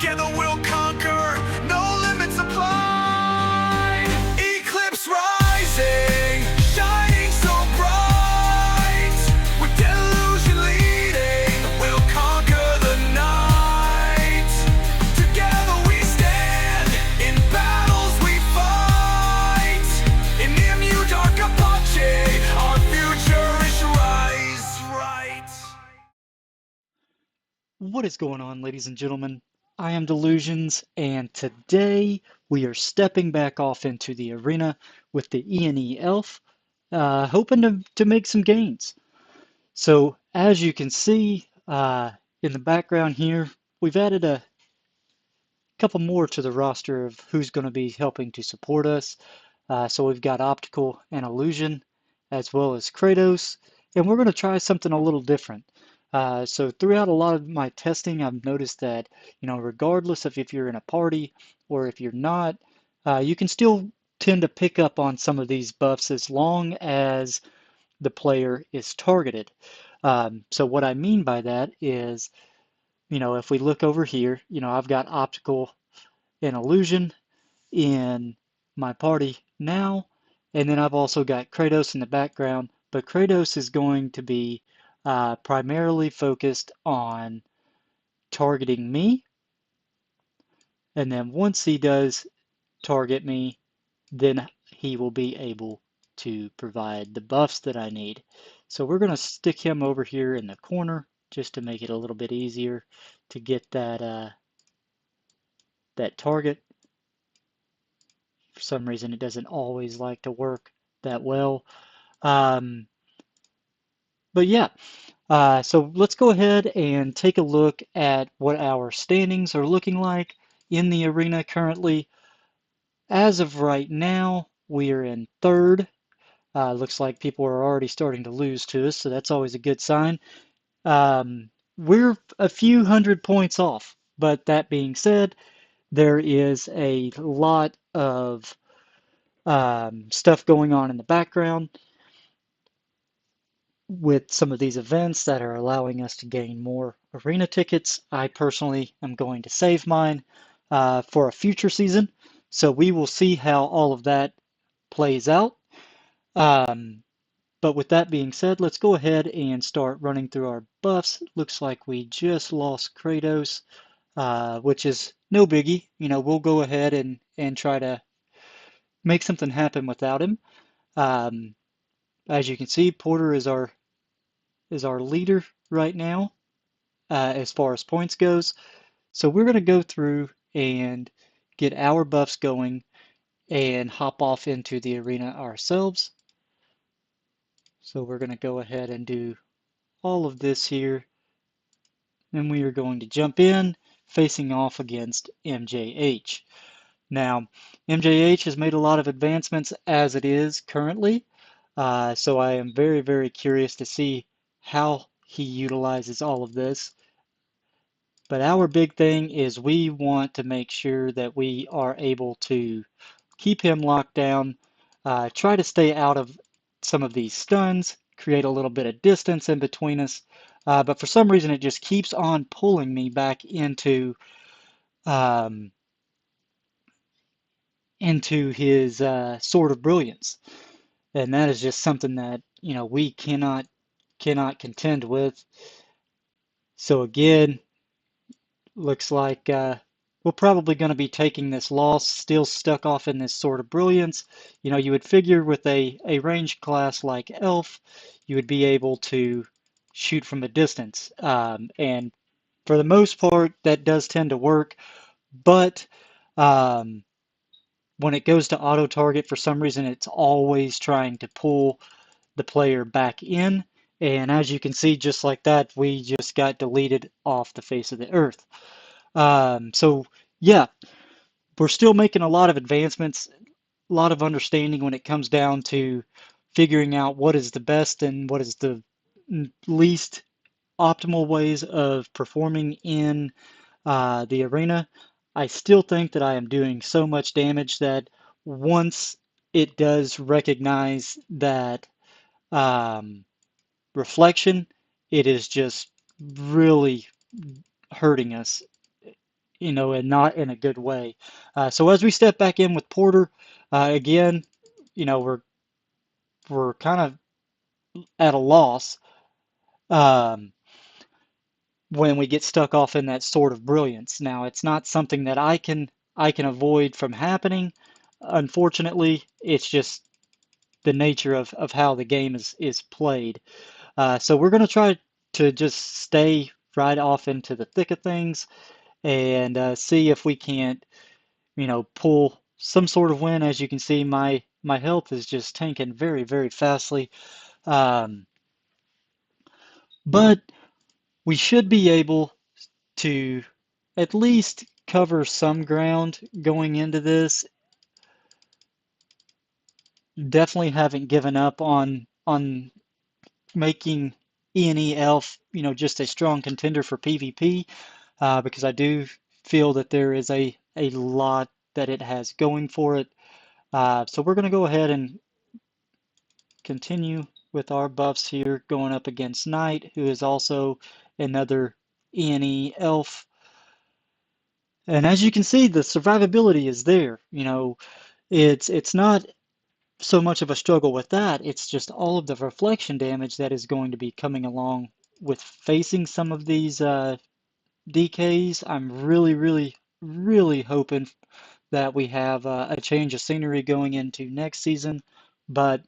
Together we'll conquer, no limits apply. Eclipse rising, shining so bright. With delusion leading, we'll conquer the night. Together we stand, in battles we fight. In EMU dark Epoch, our future is right. What is going on, ladies and gentlemen? I am Delusions, and today we are stepping back off into the arena with the ENE elf, hoping to make some gains. So, as you can see in the background here, we've added a couple more to the roster of who's going to be helping to support us. So we've got Optical and Illusion, as well as Kratos, and we're going to try something a little different. So throughout a lot of my testing, I've noticed that, regardless of if you're in a party or if you're not, you can still tend to pick up on some of these buffs as long as the player is targeted. So what I mean by that is, if we look over here, I've got Optical and Illusion in my party now, and then I've also got Kratos in the background, but Kratos is going to be primarily focused on targeting me, and then once he does target me, then he will be able to provide the buffs that I need. So we're going to stick him over here in the corner just to make it a little bit easier to get that target. For some reason, it doesn't always like to work that well. But yeah, so let's go ahead and take a look at what our standings are looking like in the arena currently. As of right now, we are in third. Looks like people are already starting to lose to us, so that's always a good sign. We're a few hundred points off, but that being said, there is a lot of stuff going on in the background with some of these events that are allowing us to gain more arena tickets. I personally am going to save mine for a future season, so we will see how all of that plays out. But with that being said, let's go ahead and start running through our buffs. Looks like we just lost Kratos, which is no biggie. We'll go ahead and try to make something happen without him. As you can see, Porter is our leader right now as far as points goes. So we're going to go through and get our buffs going and hop off into the arena ourselves. So we're going to go ahead and do all of this here. And we are going to jump in facing off against MJH. Now, MJH has made a lot of advancements as it is currently. So I am very, very curious to see how he utilizes all of this. But our big thing is we want to make sure that we are able to keep him locked down, try to stay out of some of these stuns, create a little bit of distance in between us. But for some reason, it just keeps on pulling me back into his Sword of Brilliance. And that is just something that, we cannot contend with. So again, looks like we're probably going to be taking this loss, still stuck off in this Sword of Brilliance. You would figure with a ranged class like Elf, you would be able to shoot from a distance. And for the most part, that does tend to work. But when it goes to auto target, for some reason, it's always trying to pull the player back in. And as you can see, just like that, we just got deleted off the face of the earth. So yeah, we're still making a lot of advancements, a lot of understanding when it comes down to figuring out what is the best and what is the least optimal ways of performing in the arena. I still think that I am doing so much damage that once it does recognize that reflection, it is just really hurting us and not in a good way. So as we step back in with Porter, again, we're kind of at a loss um, when we get stuck off in that sort of brilliance. Now, it's not something that I can avoid from happening. Unfortunately, it's just the nature of how the game is played. So we're going to try to just stay right off into the thick of things and see if we can't, pull some sort of win. As you can see, my health is just tanking very, very fastly. Um, but we should be able to at least cover some ground going into this. Definitely haven't given up on making ENE Elf, just a strong contender for PvP, because I do feel that there is a lot that it has going for it. So we're going to go ahead and continue with our buffs here, going up against Knight, who is also another ENE Elf. And as you can see, the survivability is there. It's not so much of a struggle with that. It's just all of the reflection damage that is going to be coming along with facing some of these DKs. I'm really, really, really hoping that we have a change of scenery going into next season, but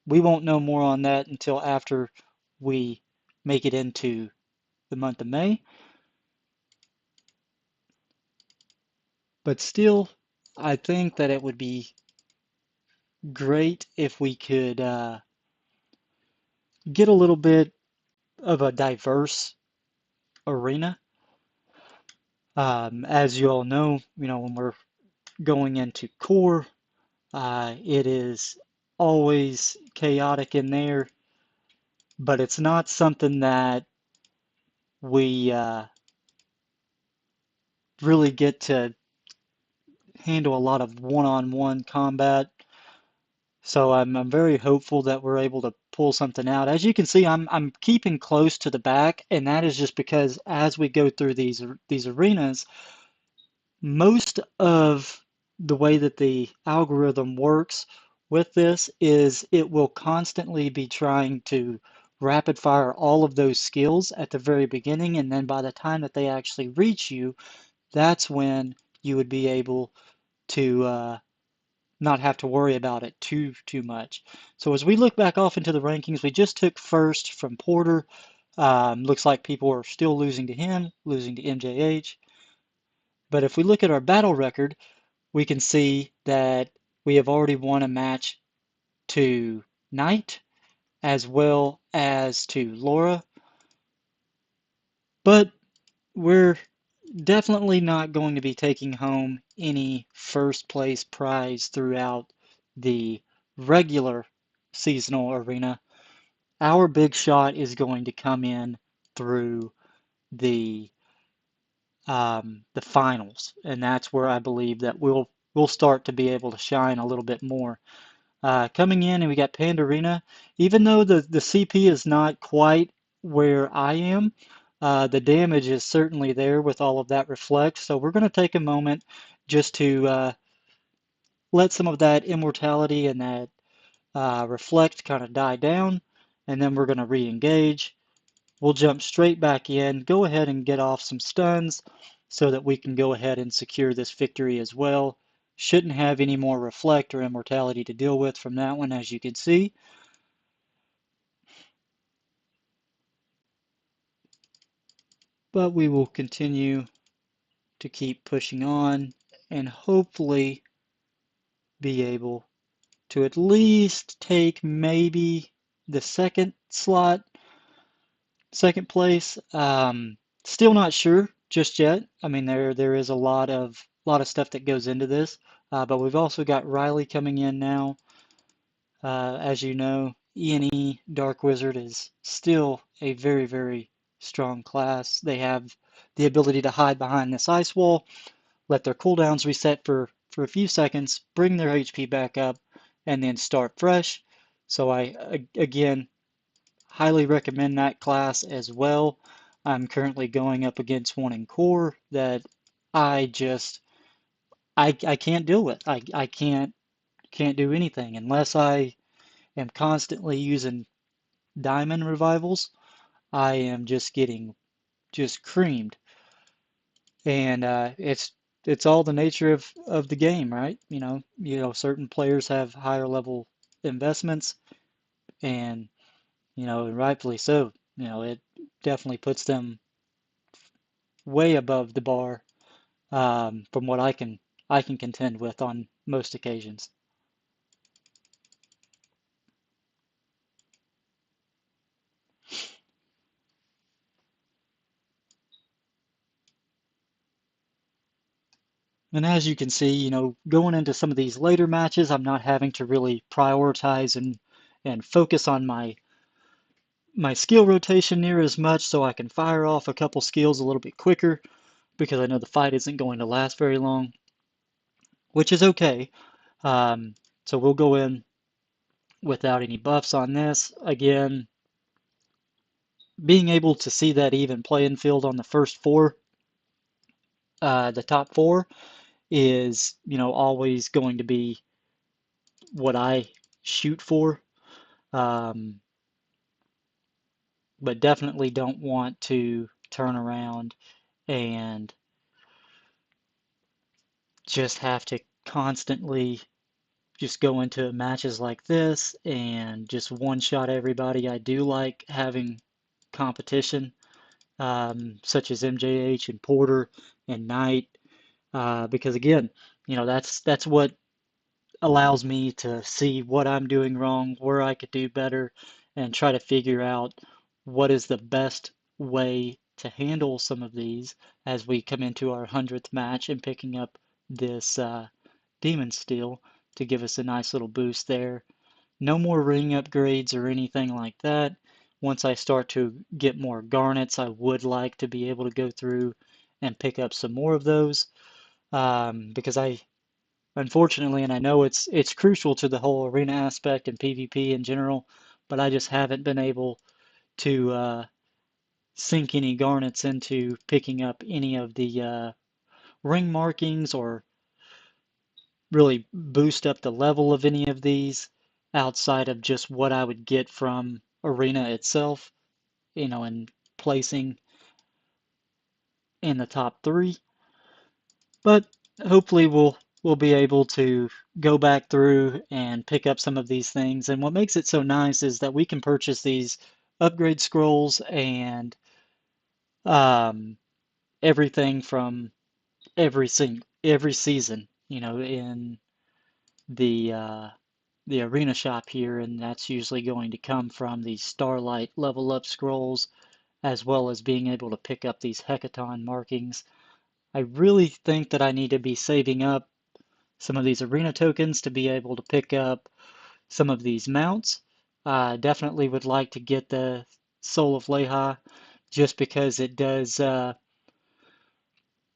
we won't know more on that until after we make it into the month of May. But still, I think that it would be great if we could get a little bit of a diverse arena. As you all know, when we're going into core, it is always chaotic in there, but it's not something that we really get to handle a lot of one-on-one combat. So I'm very hopeful that we're able to pull something out. As you can see, I'm keeping close to the back, and that is just because as we go through these arenas, most of the way that the algorithm works with this is it will constantly be trying to rapid fire all of those skills at the very beginning, and then by the time that they actually reach you, that's when you would be able to not have to worry about it too much. So as we look back off into the rankings, we just took first from Porter. Looks like people are still losing to him, losing to MJH. But if we look at our battle record, we can see that we have already won a match to Knight as well as to Laura. But we're definitely not going to be taking home any first place prize throughout the regular seasonal arena. Our big shot is going to come in through the finals, and that's where I believe that we'll start to be able to shine a little bit more. Coming in, and we got Pandarina. Even though the CP is not quite where I am, the damage is certainly there with all of that reflect. So we're going to take a moment just to let some of that immortality and that reflect kind of die down, and then we're going to re-engage. We'll jump straight back in, go ahead and get off some stuns so that we can go ahead and secure this victory as well. Shouldn't have any more reflect or immortality to deal with from that one, as you can see. But we will continue to keep pushing on and hopefully be able to at least take maybe the second slot, second place. Still not sure just yet. I mean, there is a lot of stuff that goes into this, but we've also got Riley coming in now. As you know, ENE Dark Wizard is still a very, very strong class. They have the ability to hide behind this ice wall, let their cooldowns reset for a few seconds, bring their HP back up, and then start fresh. So I, again, highly recommend that class as well. I'm currently going up against one in core that I just I can't deal with. I can't do anything unless I am constantly using diamond revivals. I am just getting just creamed, and it's all the nature of the game, right? Certain players have higher level investments, and rightfully so. It definitely puts them way above the bar, from what I can contend with on most occasions. And as you can see, going into some of these later matches, I'm not having to really prioritize and focus on my skill rotation near as much, so I can fire off a couple skills a little bit quicker because I know the fight isn't going to last very long, which is okay. Um, so we'll go in without any buffs on this. Again, being able to see that even playing field on the first four, the top four, is, always going to be what I shoot for. Um, but definitely don't want to turn around and just have to constantly just go into matches like this and just one shot everybody. I do like having competition, such as MJH and Porter and Knight, because again, that's what allows me to see what I'm doing wrong, where I could do better, and try to figure out what is the best way to handle some of these as we come into our 100th match and picking up this Demon Steel to give us a nice little boost there. No more ring upgrades or anything like that. Once I start to get more garnets, I would like to be able to go through and pick up some more of those, because unfortunately, and I know it's crucial to the whole arena aspect and PvP in general, but I just haven't been able to sink any garnets into picking up any of the ring markings or really boost up the level of any of these outside of just what I would get from arena itself, and placing in the top three. But hopefully we'll be able to go back through and pick up some of these things. And what makes it so nice is that we can purchase these upgrade scrolls and um, everything from every season, in the uh, the arena shop here, and that's usually going to come from these Starlight level up scrolls, as well as being able to pick up these Hecaton markings. I really think that I need to be saving up some of these arena tokens to be able to pick up some of these mounts. Definitely would like to get the Soul of Leha, just because it does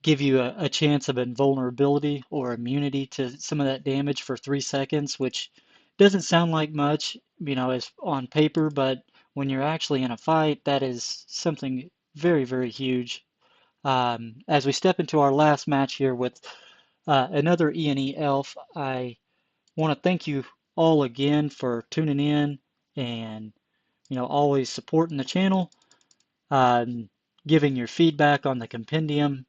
give you a chance of invulnerability or immunity to some of that damage for 3 seconds, which doesn't sound like much, as on paper, but when you're actually in a fight, that is something very, very huge. As we step into our last match here with another ENE elf, I want to thank you all again for tuning in and always supporting the channel, um, giving your feedback on the compendium,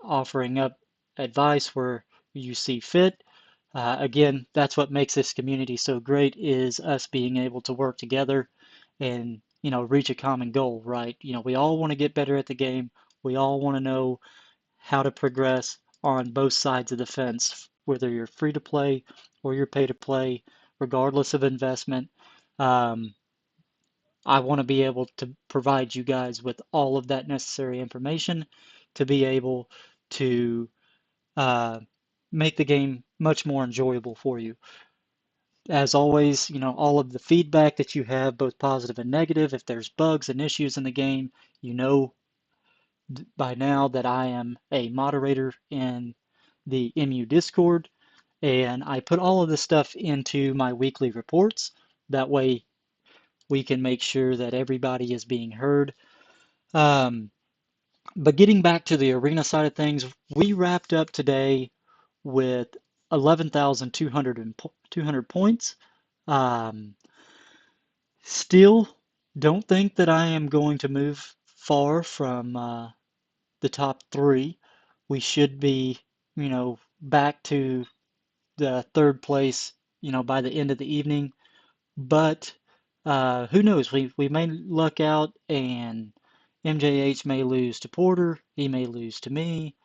offering up advice where you see fit. Again, that's what makes this community so great, is us being able to work together and reach a common goal, right? We all want to get better at the game. We all want to know how to progress on both sides of the fence, whether you're free to play or you're pay to play, regardless of investment. Um, I want to be able to provide you guys with all of that necessary information to be able to uh, make the game much more enjoyable for you. As always, all of the feedback that you have, both positive and negative, if there's bugs and issues in the game, you know by now that I am a moderator in the MU Discord, and I put all of this stuff into my weekly reports. That way we can make sure that everybody is being heard. Um, But getting back to the arena side of things, we wrapped up today with 11,200 points. Um, Still don't think that I am going to move far from the top three. We should be, back to the third place, by the end of the evening. But who knows? We may luck out and MJH may lose to Porter. He may lose to me.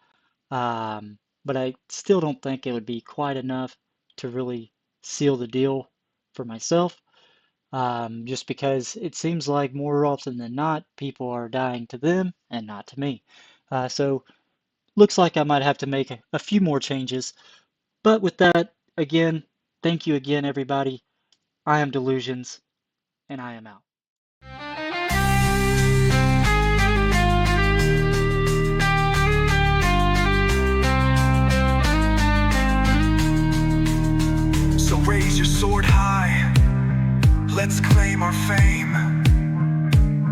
But I still don't think it would be quite enough to really seal the deal for myself. Just because it seems like more often than not, people are dying to them and not to me. So looks like I might have to make a few more changes. But with that, again, thank you again, everybody. I am Delusions, and I am out. So raise your sword high, let's claim our fame.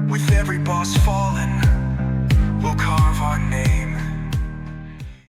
With every boss fallen,